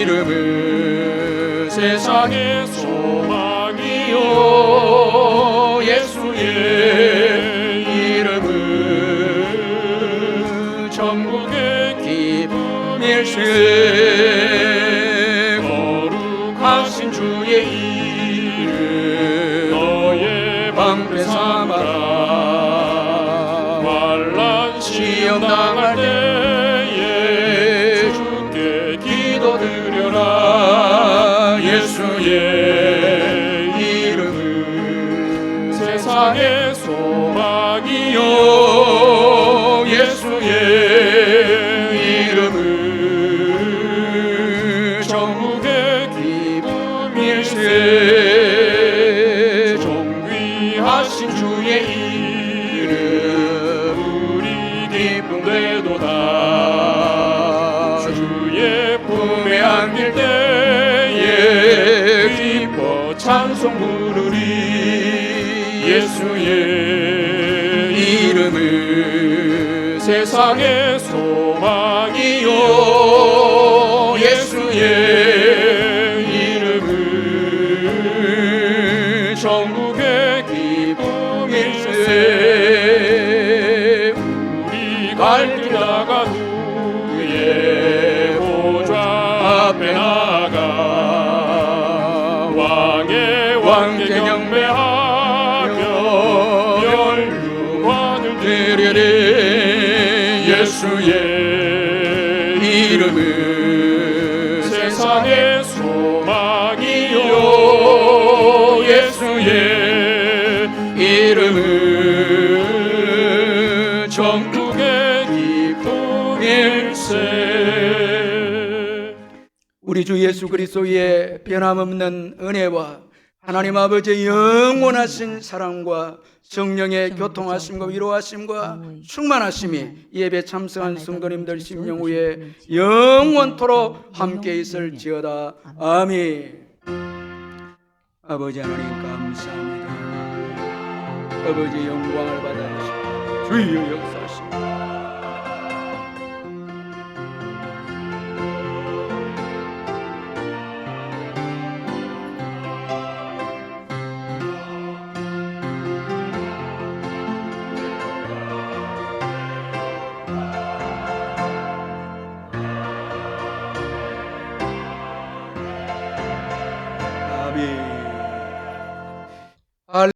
이름은 세상의 소망이요 예수의 이름은 천국의 기쁨일세 거룩하신 주의 이름 방패 삼아라. 환난 시험 당할 때에 주께 기도드려라. 예수의 이름은 세상의 소망이요 예수의 이름은 전국의 기쁨일세. 존귀하신 주의 이름 우리 기쁨 되도다. 주의 품에 안길 때에 기뻐 찬송 부르리. 예수의 이름은 세상의 소망이요 예수의 이름은 전국의 기쁨일세. 우리 갈 길 나가 주의 보좌 앞에 나가 왕의 왕께 경배하며 멸류관을 드리리. 예수의 이름은 세상의 소망이요 예수의 이름은 전국의 기쁨일세. 우리 주 예수 그리스도의 변함없는 은혜와 하나님 아버지의 영원하신 사랑과 성령의 교통하심과 위로하심과 충만하심이 예배 참석한 성도님들 심령 위에 영원토록 함께 있을지어다. 아멘. 아버지 하나님 감사합니다. 아버지 영광을 받아주시고 주여 역사하시고 아멘.